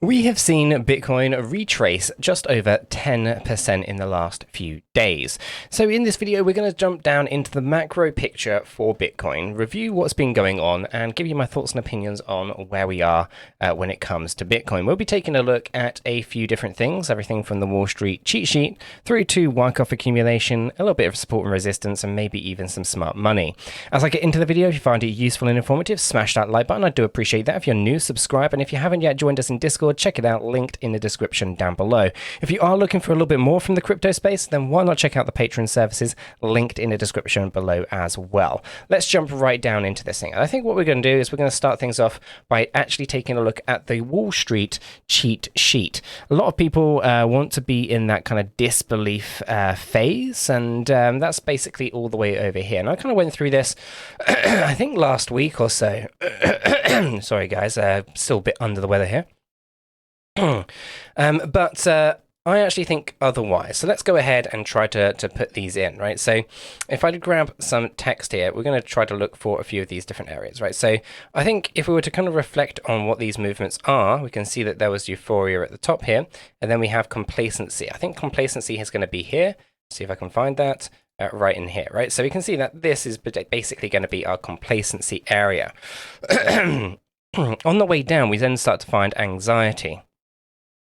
We have seen Bitcoin retrace just over 10% in the last few days. So in this video, we're going to jump down into the macro picture for Bitcoin, review what's been going on, and give you my thoughts and opinions on where we are when it comes to Bitcoin. We'll be taking a look at a few different things, everything from the Wall Street cheat sheet through to Wyckoff Accumulation, a little bit of support and resistance, and maybe even some smart money. As I get into the video, if you find it useful and informative, smash that like button. I do appreciate that. If you're new, subscribe, and if you haven't yet joined us in Discord, check it out, linked in the description down below. If you are looking for a little bit more from the crypto space, then why not check out the Patreon services linked in the description below as well. Let's jump right down into this thing. I think what we're going to do is we're going to start things off by actually taking a look at the Wall Street cheat sheet. A lot of people want to be in that kind of disbelief phase, and that's basically all the way over here. And I kind of went through this, I think last week or so. Sorry guys, still a bit under the weather here. But I actually think otherwise. So let's go ahead and try to put these in, right? So if I grab some text here, we're going to try to look for a few of these different areas, right? So I think if we were to kind of reflect on what these movements are, we can see that there was euphoria at the top here, and then we have complacency. I think complacency is going to be here. See if I can find that. Right in here, right? So we can see that this is basically going to be our complacency area. On the way down, we then start to find anxiety.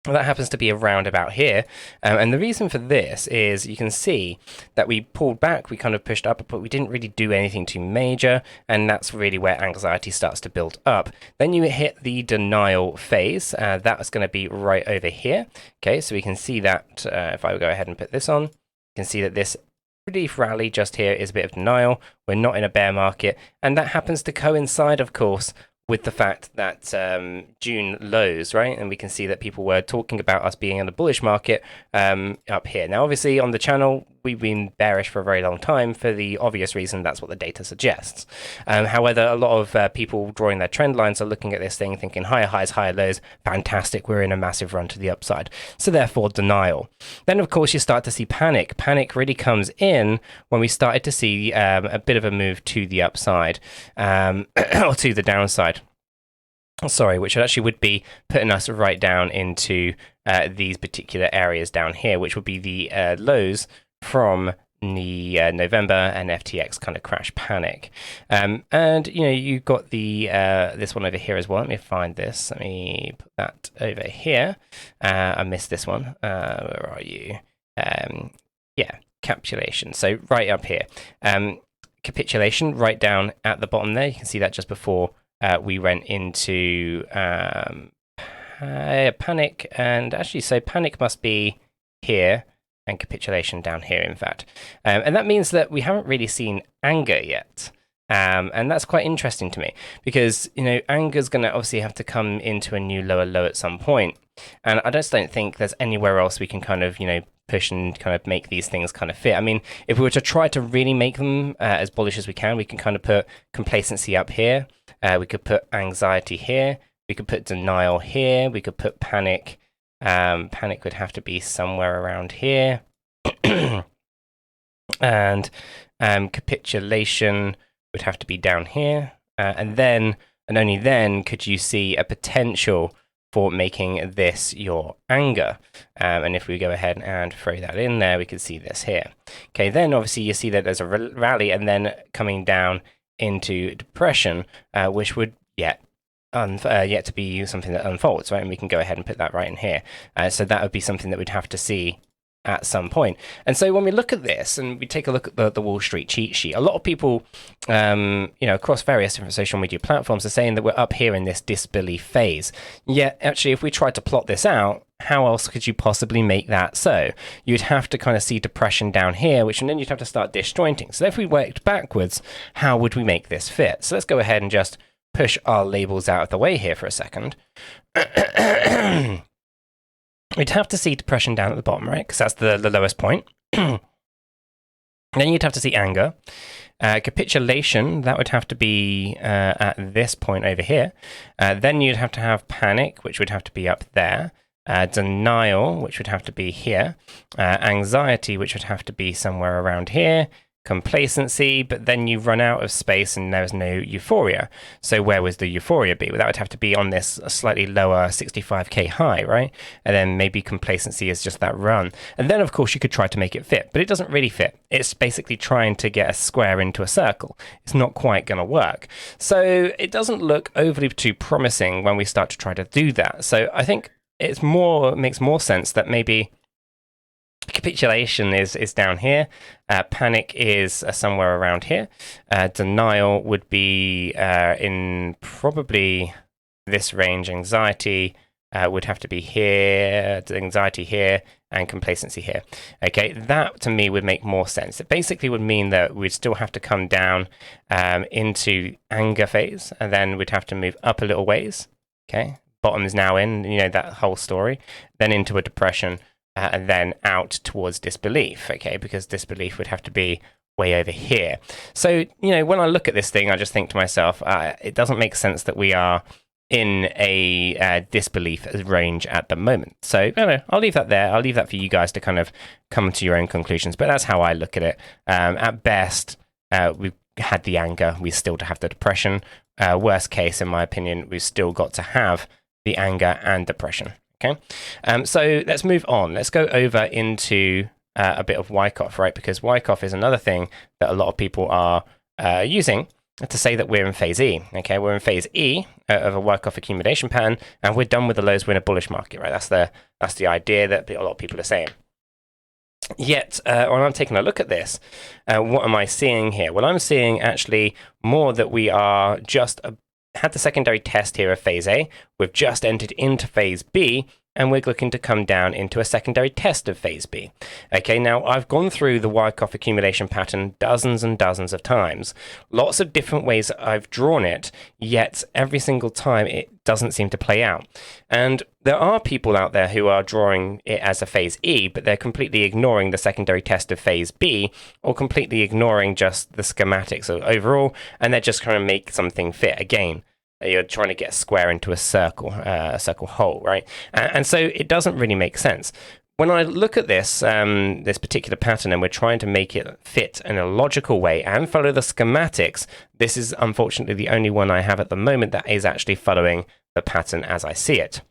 Well, that happens to be around about here. And the reason for this is you can see that we pulled back, we kind of pushed up, but we didn't really do anything too major. And that's really where anxiety starts to build up. Then you hit the denial phase. That's going to be right over here. Okay, so we can see that if I go ahead and put this on, you can see that this brief rally just here is a bit of denial. We're not in a bear market. And that happens to coincide, of course, with the fact that June lows, right? And we can see that people were talking about us being in a bullish market up here. Now, obviously, on the channel, we've been bearish for a very long time for the obvious reason that's what the data suggests. However, a lot of people drawing their trend lines are looking at this thing thinking higher highs, higher lows, fantastic, we're in a massive run to the upside. So therefore, denial. Then, of course, you start to see panic. Panic really comes in when we started to see a bit of a move to the upside or to the downside. Sorry, which actually would be putting us right down into these particular areas down here, which would be the lows from the November and FTX kind of crash panic. And, you know, you've got the this one over here as well. Let me find this. Let me put that over here. I missed this one. Where are you? Yeah, capitulation. So right up here. Capitulation right down at the bottom there. You can see that just before we went into panic, and actually, so panic must be here, and capitulation down here, in fact. And that means that we haven't really seen anger yet. And that's quite interesting to me, because, you know, anger is going to obviously have to come into a new lower low at some point. And I just don't think there's anywhere else we can kind of, you know, push and kind of make these things kind of fit. I mean, if we were to try to really make them as bullish as we can kind of put complacency up here. We could put anxiety here. We could put denial here. We could put panic. Panic would have to be somewhere around here. And capitulation would have to be down here. And then, and only then, could you see a potential for making this your anger. And if we go ahead and throw that in there, we can see this here. Okay, then obviously you see that there's a rally and then coming down into depression, which would yet to be something that unfolds, right? And we can go ahead and put that right in here. So that would be something that we'd have to see at some point. And so when we look at this and we take a look at the Wall Street cheat sheet, a lot of people, you know, across various different social media platforms are saying that we're up here in this disbelief phase. Yet, actually, if we tried to plot this out, how else could you possibly make that so? You'd have to kind of see depression down here, which and then you'd have to start disjointing. So if we worked backwards, how would we make this fit? So let's go ahead and just push our labels out of the way here for a second. We'd have to see depression down at the bottom, right? Because that's the lowest point. Then you'd have to see anger. Capitulation, that would have to be at this point over here. Then you'd have to have panic, which would have to be up there. Denial, which would have to be here. Anxiety, which would have to be somewhere around here. complacency, but then you run out of space and there's no euphoria. So where would the euphoria be? Well, that would have to be on this slightly lower 65k high, right? And then maybe complacency is just that run. And then, of course, you could try to make it fit, but it doesn't really fit. It's basically trying to get a square into a circle. It's not quite going to work. So it doesn't look overly too promising when we start to try to do that. So I think it makes more sense that maybe capitulation is down here, panic is somewhere around here, denial would be in probably this range, anxiety would have to be here, anxiety here, and complacency here. Okay, that to me would make more sense. It basically would mean that we'd still have to come down into anger phase, and then we'd have to move up a little ways. Okay, bottom is now in, that whole story, then into a depression, and then out towards disbelief, okay, because disbelief would have to be way over here. So, when I look at this thing, I just think to myself, it doesn't make sense that we are in a disbelief range at the moment. So, I'll leave that there. I'll leave that for you guys to kind of come to your own conclusions, but that's how I look at it. At best, we've had the anger, we still have the depression. Worst case, in my opinion, we've still got to have the anger and depression. Okay, so let's move on. Let's go over into a bit of Wyckoff, right? Because Wyckoff is another thing that a lot of people are using to say that we're in phase E. Okay, we're in phase E of a Wyckoff accumulation pattern, and we're done with the lows. We're in a bullish market, right? That's the idea that a lot of people are saying. Yet, when I'm taking a look at this, what am I seeing here? Well, I'm seeing actually more that we are just had the secondary test here of phase A, we've just entered into phase B, and we're looking to come down into a secondary test of phase B. Okay, now I've gone through the Wyckoff accumulation pattern dozens and dozens of times. Lots of different ways that I've drawn it, yet every single time it doesn't seem to play out. And there are people out there who are drawing it as a phase E, but they're completely ignoring the secondary test of phase B, or completely ignoring just the schematics overall, and they're just trying to make something fit again. You're trying to get a square into a circle hole, right? And so it doesn't really make sense. When I look at this particular pattern, and we're trying to make it fit in a logical way and follow the schematics, this is unfortunately the only one I have at the moment that is actually following the pattern as I see it.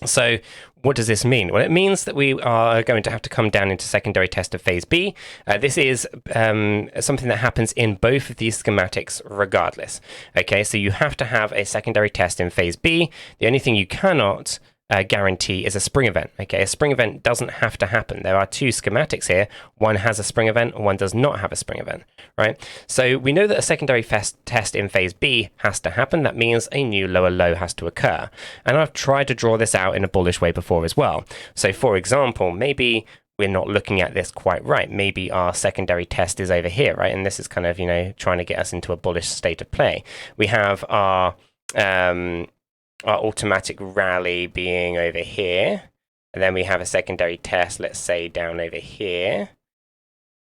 So what does this mean? Well, it means that we are going to have to come down into secondary test of phase B. This is something that happens in both of these schematics regardless. Okay, so you have to have a secondary test in phase B. The only thing you cannot guarantee is a spring event. Okay, a spring event doesn't have to happen. There are two schematics here. One has a spring event, one does not have a spring event, right? So we know that a secondary test in phase B has to happen. That means a new lower low has to occur. And I've tried to draw this out in a bullish way before as well. So for example, maybe we're not looking at this quite right. Maybe our secondary test is over here, right? And this is kind of, trying to get us into a bullish state of play. We have our automatic rally being over here, and then we have a secondary test, let's say down over here.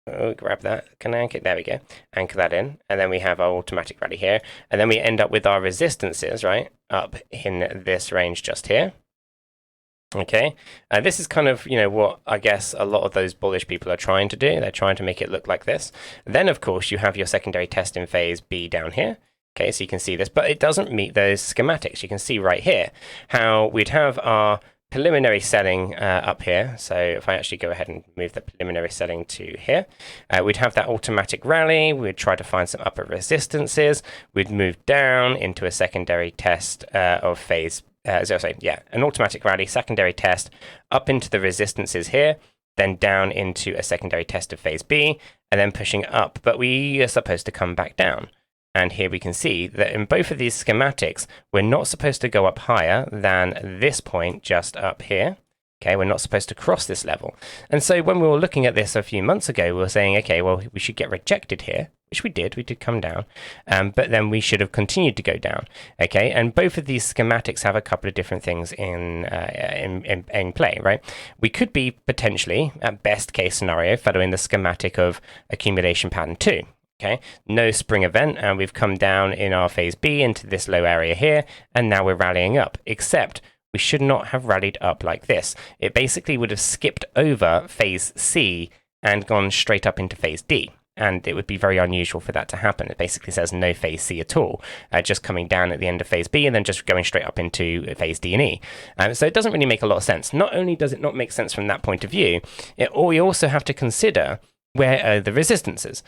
Oh, grab that, can I anchor? There we go, anchor that in, and then we have our automatic rally here, and then we end up with our resistances, right, up in this range just here. Okay, this is kind of, what I guess a lot of those bullish people are trying to do. They're trying to make it look like this. Then, of course, you have your secondary test in phase B down here. Okay, so you can see this, but it doesn't meet those schematics. You can see right here how we'd have our preliminary selling up here. So if I actually go ahead and move the preliminary selling to here, we'd have that automatic rally. We'd try to find some upper resistances. We'd move down into a secondary test of phase, an automatic rally, secondary test, up into the resistances here, then down into a secondary test of phase B, and then pushing up. But we are supposed to come back down. And here we can see that in both of these schematics, we're not supposed to go up higher than this point just up here. Okay, we're not supposed to cross this level. And so when we were looking at this a few months ago, we were saying, okay, well, we should get rejected here, which we did come down, but then we should have continued to go down. Okay, and both of these schematics have a couple of different things in play, right? We could be potentially, at best case scenario, following the schematic of accumulation pattern 2. Okay, no spring event, and we've come down in our phase B into this low area here, and now we're rallying up, except we should not have rallied up like this. It basically would have skipped over phase C and gone straight up into phase D. and it would be very unusual for that to happen. It basically says no phase C at all, just coming down at the end of phase B and then just going straight up into phase D and E. So it doesn't really make a lot of sense. Not only does it not make sense from that point of view, we also have to consider where are the resistances.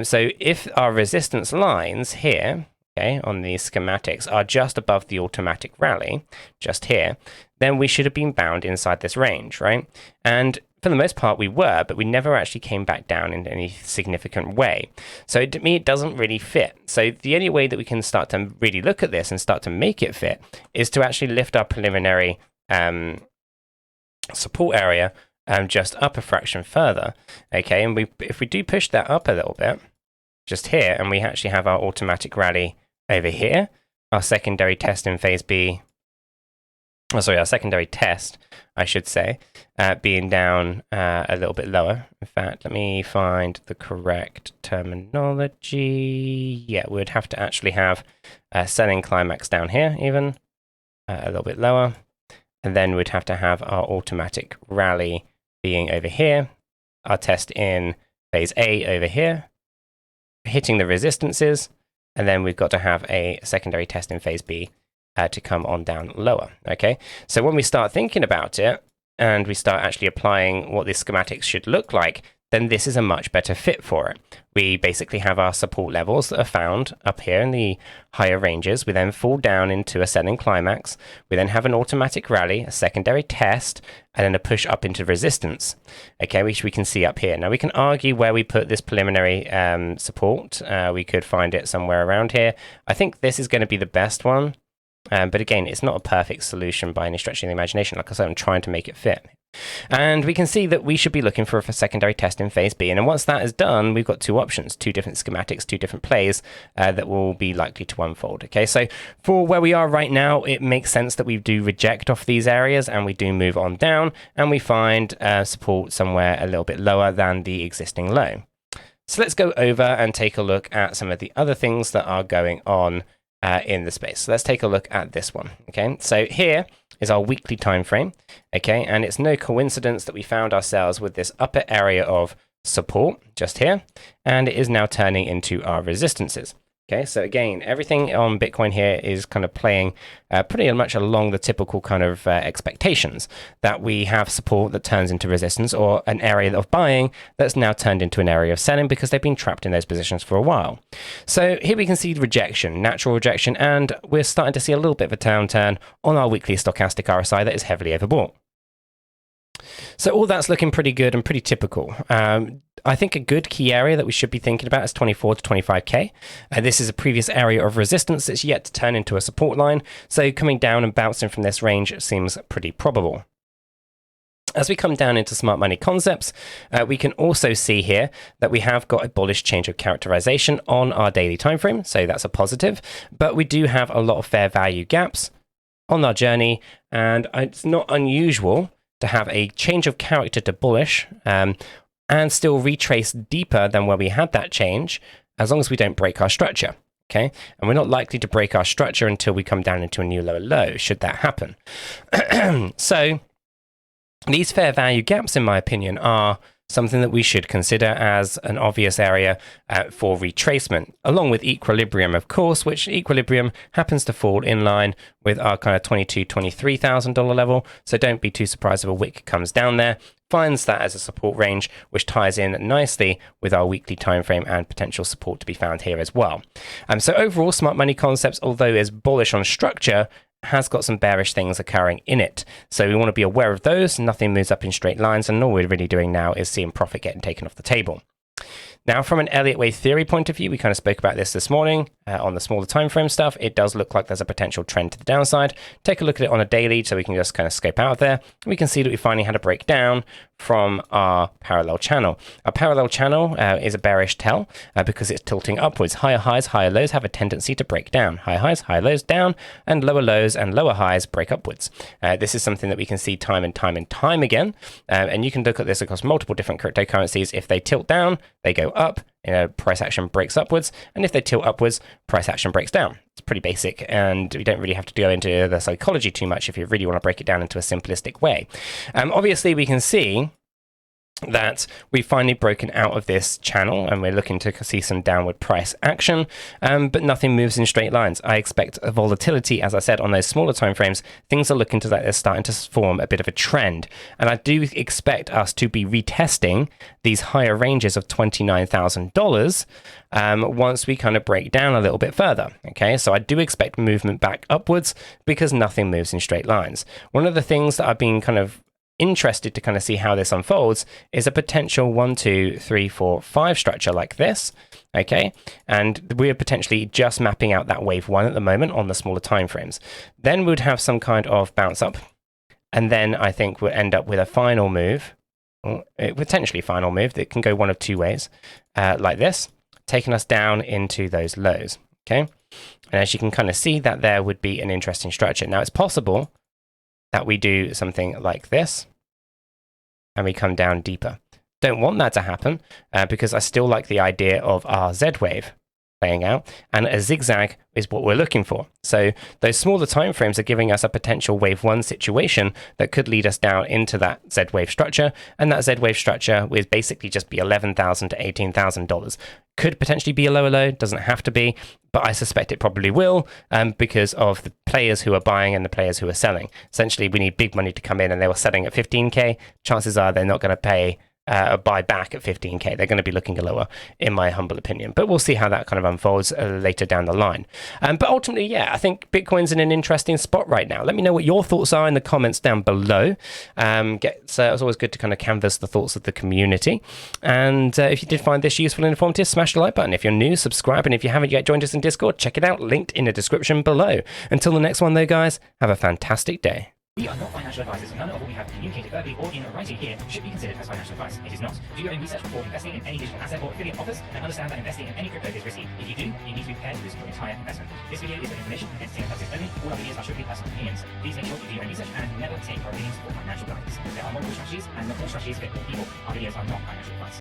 So if our resistance lines here, okay, on these schematics are just above the automatic rally, just here, then we should have been bound inside this range, right? And for the most part we were, but we never actually came back down in any significant way. So to me, it doesn't really fit. So the only way that we can start to really look at this and start to make it fit is to actually lift our preliminary support area just up a fraction further, okay? And if we do push that up a little bit, just here, and we actually have our automatic rally over here, our secondary test in phase B, our secondary test, I should say, being down a little bit lower. In fact, let me find the correct terminology. Yeah, we'd have to actually have a selling climax down here, even a little bit lower. And then we'd have to have our automatic rally being over here, our test in phase A over here, hitting the resistances, and then we've got to have a secondary test in phase B to come on down lower, okay? So when we start thinking about it, and we start actually applying what these schematics should look like, then this is a much better fit for it. We basically have our support levels that are found up here in the higher ranges. We then fall down into a selling climax. We then have an automatic rally, a secondary test, and then a push up into resistance, okay, which we can see up here. Now we can argue where we put this preliminary support. We could find it somewhere around here. I think this is going to be the best one. But again, it's not a perfect solution by any stretch of the imagination. Like I said, I'm trying to make it fit. And we can see that we should be looking for a secondary test in phase B. And then once that is done, we've got two options, two different schematics, two different plays that will be likely to unfold. Okay, so for where we are right now, it makes sense that we do reject off these areas and we do move on down and we find support somewhere a little bit lower than the existing low. So let's go over and take a look at some of the other things that are going on in the space. So let's take a look at this one. Okay, so here is our weekly time frame. Okay, and it's no coincidence that we found ourselves with this upper area of support just here, and it is now turning into our resistances. Okay, so again, everything on Bitcoin here is kind of playing pretty much along the typical kind of expectations that we have support that turns into resistance, or an area of buying that's now turned into an area of selling because they've been trapped in those positions for a while. So here we can see rejection, natural rejection, and we're starting to see a little bit of a downturn on our weekly stochastic RSI that is heavily overbought. So all that's looking pretty good and pretty typical. I think a good key area that we should be thinking about is 24 to 25K. This is a previous area of resistance that's yet to turn into a support line. So coming down and bouncing from this range seems pretty probable. As we come down into smart money concepts, we can also see here that we have got a bullish change of characterization on our daily time frame. So that's a positive, but we do have a lot of fair value gaps on our journey. And it's not unusual to have a change of character to bullish and still retrace deeper than where we had that change, as long as we don't break our structure, okay? And we're not likely to break our structure until we come down into a new lower low, should that happen. So these fair value gaps, in my opinion, are something that we should consider as an obvious area for retracement, along with equilibrium, of course, which equilibrium happens to fall in line with our kind of $22,000, $23,000 level. So don't be too surprised if a wick comes down there, finds that as a support range, which ties in nicely with our weekly time frame and potential support to be found here as well. So overall, smart money concepts, although is bullish on structure, has got some bearish things occurring in it. So we want to be aware of those. Nothing moves up in straight lines, and all we're really doing now is seeing profit getting taken off the table. Now, from an Elliott wave theory point of view, we kind of spoke about this morning on the smaller time frame stuff. It does look like there's a potential trend to the downside. Take a look at it on a daily so we can just kind of scope out of there. We can see that we finally had a breakdown from our parallel channel. Our parallel channel is a bearish tell because it's tilting upwards. Higher highs, higher lows have a tendency to break down. Higher highs, higher lows down, and lower lows and lower highs break upwards. This is something that we can see time and time again. And you can look at this across multiple different cryptocurrencies. If they tilt down, they go up, price action breaks upwards, and if they tilt upwards, price action breaks down. It's pretty basic, and we don't really have to go into the psychology too much if you really want to break it down into a simplistic way. Obviously, we can see that we've finally broken out of this channel and we're looking to see some downward price action, but nothing moves in straight lines. I expect a volatility, as I said, on those smaller time frames. Things are looking to like they're starting to form a bit of a trend, and I do expect us to be retesting these higher ranges of $29,000 once we kind of break down a little bit further. Okay, so I do expect movement back upwards because nothing moves in straight lines. One of the things that I've been kind of interested to kind of see how this unfolds is a potential 1, 2, 3, 4, 5 structure like this. Okay, and we're potentially just mapping out that wave 1 at the moment on the smaller time frames. Then we'd have some kind of bounce up, and then I think we'll end up with a final move, or potentially final move that can go one of two ways, like this, taking us down into those lows. Okay, and as you can kind of see, that there would be an interesting structure. Now it's possible that we do something like this and we come down deeper. Don't want that to happen because I still like the idea of our Z wave playing out, and a zigzag is what we're looking for. So those smaller time frames are giving us a potential wave 1 situation that could lead us down into that Z wave structure, and that Z wave structure would basically just be $11,000 to $18,000. Could potentially be a lower low, doesn't have to be, but I suspect it probably will because of the players who are buying and the players who are selling. Essentially, we need big money to come in, and they were selling at 15K. Chances are they're not going to pay a buy back at 15K. They're going to be looking lower, in my humble opinion. But we'll see how that kind of unfolds later down the line. But ultimately, yeah, I think Bitcoin's in an interesting spot right now. Let me know what your thoughts are in the comments down below. It's always good to kind of canvass the thoughts of the community. And if you did find this useful and informative, smash the like button. If you're new, subscribe. And if you haven't yet joined us in Discord, check it out. Linked in the description below. Until the next one, though, guys, have a fantastic day. We are not financial advisors, and none of what we have communicated verbally or in writing here should be considered as financial advice. It is not. Do your own research before investing in any digital asset or affiliate offers, and understand that investing in any crypto is risky. If you do, you need to be prepared to risk your entire investment. This video is for information and entertainment purposes only. All our videos are strictly personal opinions. Please make sure you do your own research and never take our opinions for financial guidance. There are multiple strategies, and not all strategies fit all people. Our videos are not financial advice.